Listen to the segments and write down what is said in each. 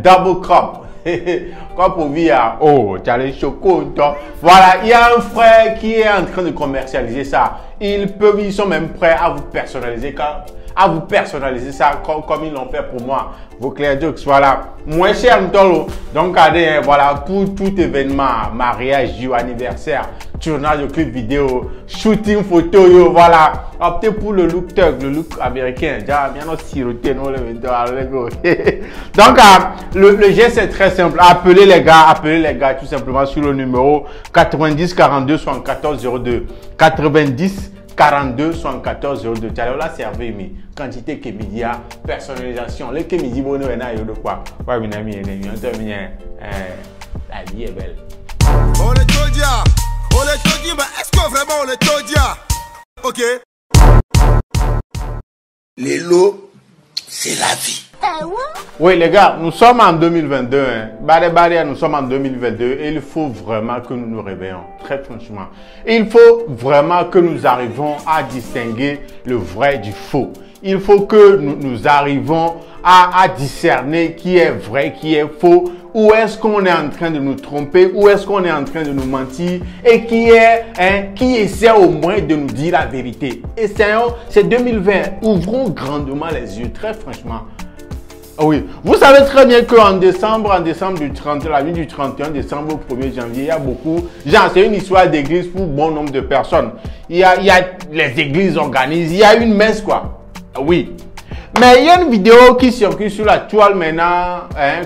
Double cup. Quoi pour via? Oh, tu as les chocos. Voilà, il y a un frère qui est en train de commercialiser ça. Ils sont même prêts à vous personnaliser ça comme ils l'ont fait pour moi. Vos Claire Jokes, voilà. Moins cher, Ntolo. Donc, regardez, voilà, pour tout événement, mariage, anniversaire, tournage de clip vidéo, shooting photo, yo, voilà. Optez pour le look thug, le look américain. Déjà, bien siroté, non, donc, le geste est très simple. Appelez les gars tout simplement sur le numéro 90 42 74 02. 90 42 74 02. Tu as là servi mais quantité que media personnalisation les que midi bonne na yo de quoi ouais mon ami on termine la vie est belle. On est todia mais est-ce que vraiment on est todia? OK. Les lots c'est la vie. Oui les gars, nous sommes en 2022 nous sommes en 2022 et il faut vraiment que nous nous réveillons, très franchement. Il faut vraiment que nous arrivions à distinguer le vrai du faux. Il faut que nous arrivions à discerner qui est vrai, qui est faux, où est-ce qu'on est en train de nous tromper, où est-ce qu'on est en train de nous mentir et qui essaie au moins de nous dire la vérité. Essayons, c'est 2020, ouvrons grandement les yeux, très franchement. Oui, vous savez très bien qu'en décembre du 30, la nuit du 31 décembre au 1er janvier, il y a beaucoup, genre c'est une histoire d'église pour bon nombre de personnes. Il y a les églises organisent, il y a une messe quoi. Oui. Mais il y a une vidéo qui circule sur la toile maintenant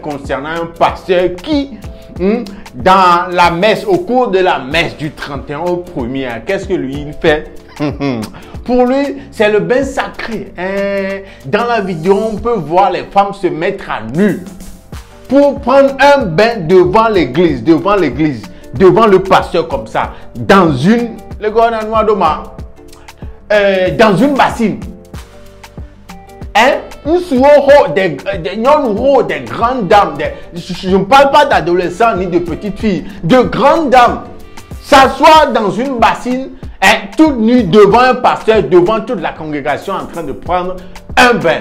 concernant un pasteur qui, dans la messe, au cours de la messe du 31 au 1er, qu'est-ce que lui il fait? Pour lui, c'est le bain sacré. Dans la vidéo, on peut voir les femmes se mettre à nu pour prendre un bain devant l'église, devant le pasteur comme ça, dans une bassine. Des grandes dames, je ne parle pas d'adolescents ni de petites filles, de grandes dames s'assoient dans une bassine toute nue devant un pasteur, devant toute la congrégation en train de prendre un bain.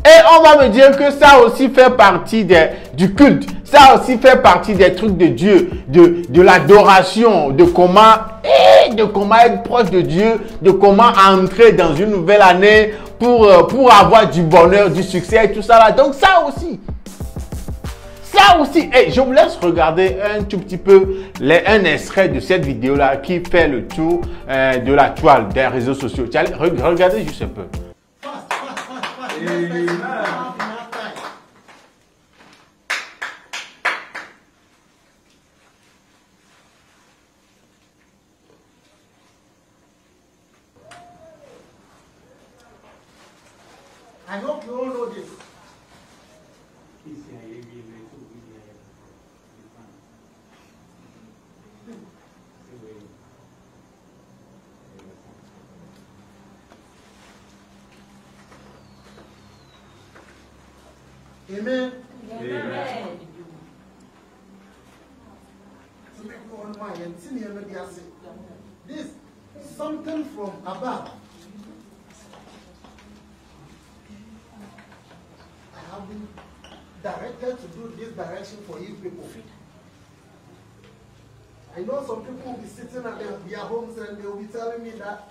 Et on va me dire que ça aussi fait partie du culte, ça aussi fait partie des trucs de Dieu, de l'adoration, de comment être proche de Dieu, de comment entrer dans une nouvelle année pour avoir du bonheur, du succès et tout ça là. Donc ça aussi, je vous laisse regarder un tout petit peu un extrait de cette vidéo là qui fait le tour de la toile des réseaux sociaux. Regardez juste un peu. I hope you all know this. Amen. Amen. This is something from above. I have been directed to do this direction for you people. I know some people will be sitting at their homes and they will be telling me that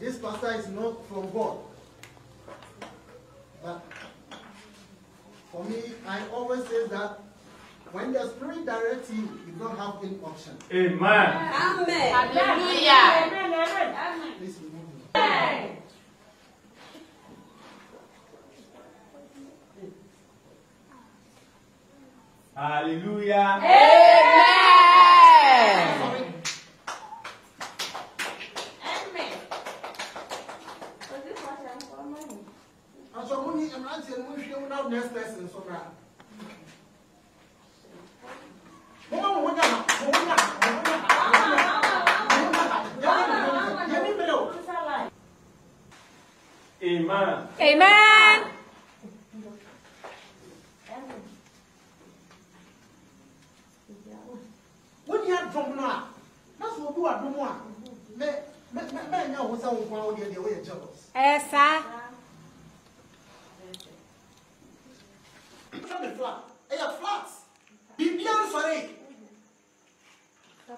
this pastor is not from God. But for me, I always say that when the Spirit directs you, you don't have any option. Amen. Amen. Hallelujah. Amen. Please remove me. Amen. Hallelujah. Amen. Next lesson, so now. Amen. Amen. What you have from now? That's what you are doing. Me, know what's on the way jealous. Essa. flat. Hey, flat. Be beyond sorry.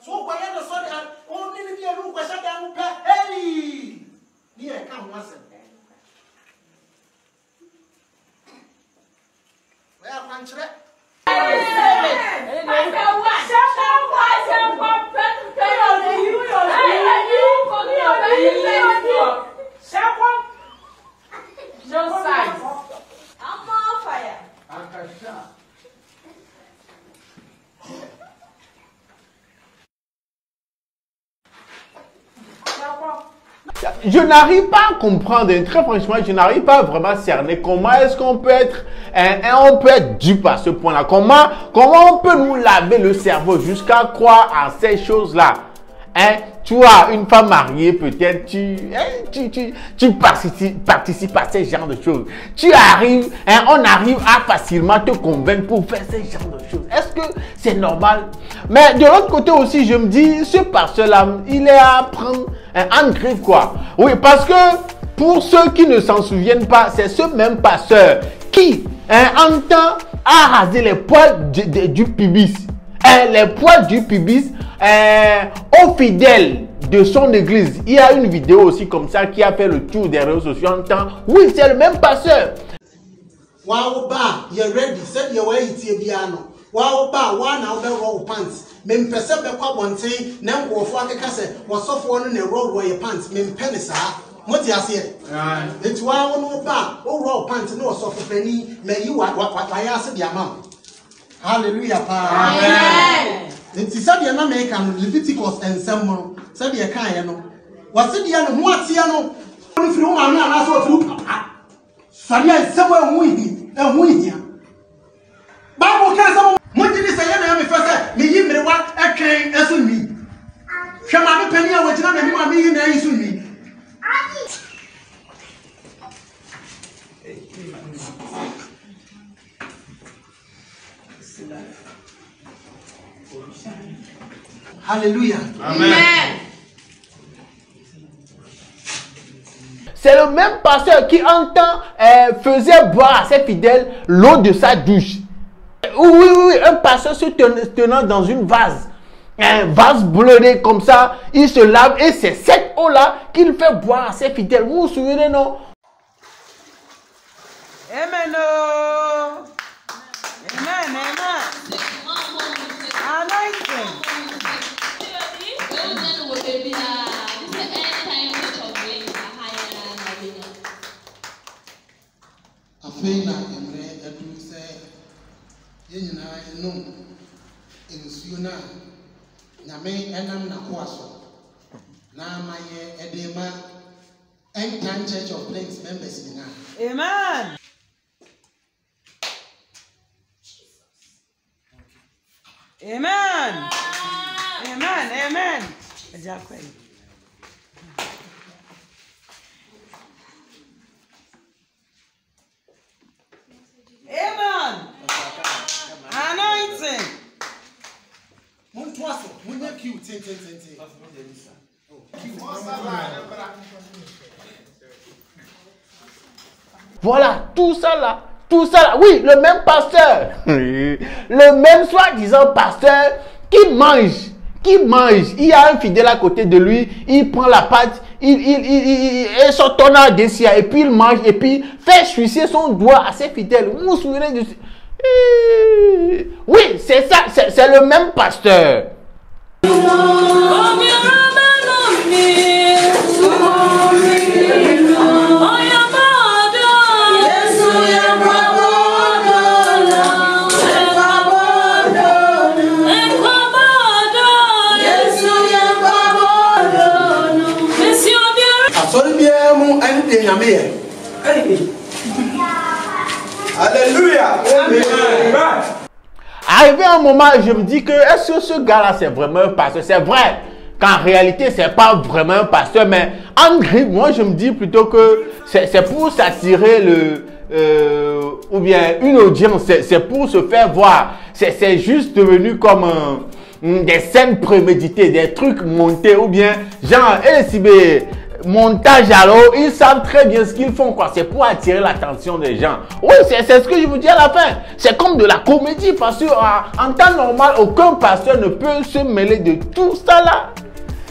So, why are the sorry? Only if you look at that, hey! Here, come once. Where are you? No size. I'm on fire. Je n'arrive pas à comprendre, très franchement, je n'arrive pas vraiment à cerner comment est-ce qu'on peut être, on peut être dupe à ce point-là. Comment on peut nous laver le cerveau jusqu'à croire à ces choses-là. Tu as une femme mariée, peut-être, tu participes à ces genres de choses. Tu arrives, on arrive à facilement te convaincre pour faire ces genres de choses. Est-ce que c'est normal? Mais de l'autre côté aussi, je me dis, ce pasteur-là, il est à prendre en griffe, quoi. Oui, parce que pour ceux qui ne s'en souviennent pas, c'est ce même pasteur qui, en temps, a rasé les poils du pubis. Les poils du pubis aux fidèles de son église. Il y a une vidéo aussi comme ça qui a fait le tour des réseaux sociaux en temps. Oui, c'est le même pasteur. Wow, ba, you're ready. Said your way to piano. Wow, ba, one now the roll pants. Mem perceive the quab one thing, now go for the cassette, was soft one in the road where your pants, mem penisa. What you say? It's wow, no ba, oh, roll pants, no soft penny, may you what I asked your mom. Hallelujah, amen. It's said the American Leviticus and Samuel, said the Akayano. Was it the other what's Yano? If you are not also through Papa. Sadia is somewhere winning and winning. Bible can't what did you say? I am first, me give me what a train as me. Shall I be penny which not anyone being there is with me? Alléluia. Amen. C'est le même pasteur qui en temps faisait boire à ses fidèles l'eau de sa douche. Oui, un pasteur se tenant dans une vase. Un vase bleuté comme ça, il se lave et c'est cette eau-là qu'il fait boire à ses fidèles. Vous vous souvenez, non? Amen. Amen. Anointing. Afei na emre edu se yenyina enu ensuo na nyame enam na ho aso na maye edema End-Time Church of Plains members na. Amen. Amen. Amen. Exactly. Amen. Anointing. Voilà, tout ça là, oui, le même pasteur, le même soi-disant pasteur qui mange, il y a un fidèle à côté de lui, il prend la pâte, il son tonneau dessus, et puis il mange, et puis fait sucer son doigt à ses fidèles. Vous vous souvenez de ça? Oui, c'est ça, c'est le même pasteur. Alléluia. Arrivé un moment, je me dis que est-ce que ce gars-là c'est vraiment un pasteur? C'est vrai qu'en réalité c'est pas vraiment un pasteur, mais en griffe, moi je me dis plutôt que c'est pour s'attirer ou bien une audience, c'est pour se faire voir. C'est juste devenu comme des scènes préméditées, des trucs montés ou bien genre montage alors, ils savent très bien ce qu'ils font, quoi. C'est pour attirer l'attention des gens. Oui, c'est ce que je vous dis à la fin. C'est comme de la comédie parce que en temps normal, aucun pasteur ne peut se mêler de tout ça là.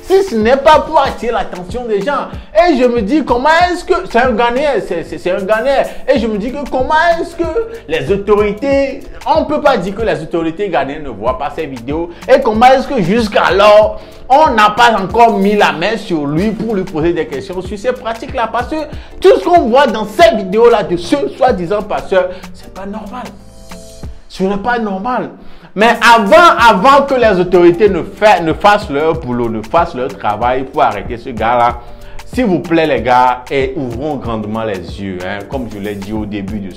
Si ce n'est pas pour attirer l'attention des gens. Et je me dis, comment est-ce que... C'est un Ghanéen, c'est un Ghanéen. Et je me dis que comment est-ce que les autorités... On ne peut pas dire que les autorités ghanéennes ne voient pas ces vidéos. Et comment est-ce que jusqu'alors, on n'a pas encore mis la main sur lui pour lui poser des questions sur ces pratiques-là. Parce que tout ce qu'on voit dans ces vidéos-là de ce soi-disant pasteur, c'est pas normal. Ce n'est pas normal. Mais avant que les autorités ne fassent leur boulot, ne fassent leur travail pour arrêter ce gars-là, s'il vous plaît les gars, ouvrons grandement les yeux, hein, comme je l'ai dit au début de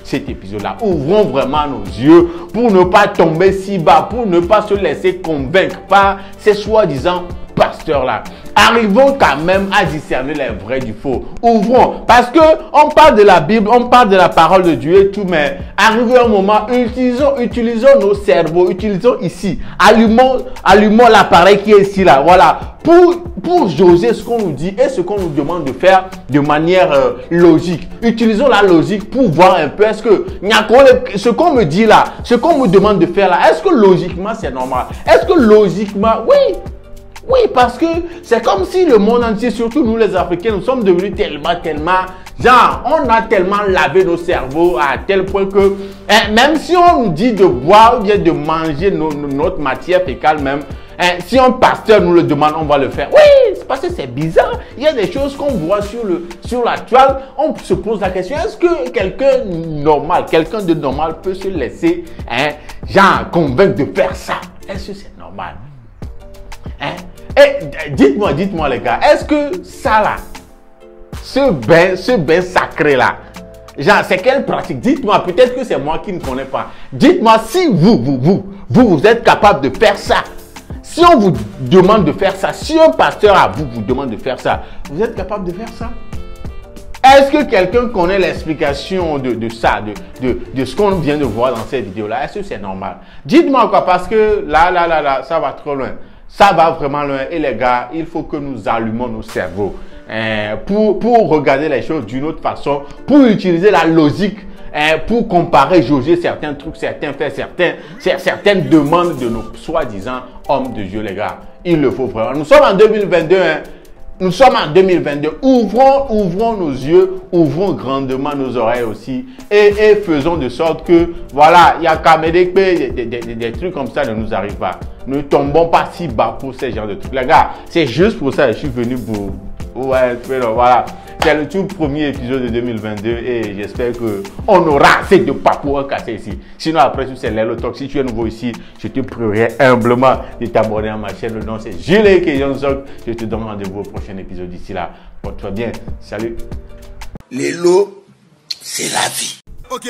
cet épisode-là. Ouvrons vraiment nos yeux pour ne pas tomber si bas, pour ne pas se laisser convaincre par ces soi-disant pasteurs-là. Arrivons quand même à discerner les vrais du faux. Ouvrons. Parce que on parle de la Bible, on parle de la parole de Dieu et tout, mais arrivé un moment, utilisons nos cerveaux, utilisons ici. Allumons l'appareil qui est ici, là. Voilà. Pour jauger ce qu'on nous dit et ce qu'on nous demande de faire de manière logique. Utilisons la logique pour voir un peu, est-ce que ce qu'on me dit là, ce qu'on me demande de faire là, est-ce que logiquement c'est normal? Est-ce que logiquement, oui. Oui, parce que c'est comme si le monde entier, surtout nous les Africains, nous sommes devenus tellement, genre, on a tellement lavé nos cerveaux à tel point que, même si on nous dit de boire ou bien de manger notre matière fécale même, si un pasteur nous le demande, on va le faire. Oui, c'est parce que c'est bizarre. Il y a des choses qu'on voit sur la toile. On se pose la question, est-ce que quelqu'un de normal peut se laisser, genre, convaincre de faire ça? Est-ce que c'est normal? Et dites-moi les gars, est-ce que ça là, ce bain sacré là, genre c'est quelle pratique? Dites-moi, peut-être que c'est moi qui ne connais pas. Dites-moi si vous êtes capable de faire ça. Si on vous demande de faire ça, si un pasteur à vous demande de faire ça, vous êtes capable de faire ça? Est-ce que quelqu'un connaît l'explication de ça, de ce qu'on vient de voir dans cette vidéo là? Est-ce que c'est normal? Dites-moi quoi, parce que là, ça va trop loin. Ça va vraiment loin et les gars, il faut que nous allumons nos cerveaux pour regarder les choses d'une autre façon, pour utiliser la logique, pour comparer, jauger certains trucs, certains faits, certaines demandes de nos soi-disant hommes de Dieu, les gars. Il le faut vraiment. Nous sommes en 2022, Nous sommes en 2022. Ouvrons nos yeux, ouvrons grandement nos oreilles aussi et faisons de sorte que, voilà, il y a qu'à me dire que des trucs comme ça ne nous arrivent pas. Ne tombons pas si bas pour ce genre de trucs. Les gars, c'est juste pour ça que je suis venu pour... Ouais, voilà. C'est le tout premier épisode de 2022 et j'espère qu'on aura assez de papou à casser ici. Sinon, après tout, c'est Lelo Talk. Si tu es nouveau ici, je te prierai humblement de t'abonner à ma chaîne. Le nom, c'est Jules Kejonzok. Je te donne rendez-vous au prochain épisode d'ici là. Porte-toi bien. Salut. Lelo, c'est la vie. Ok.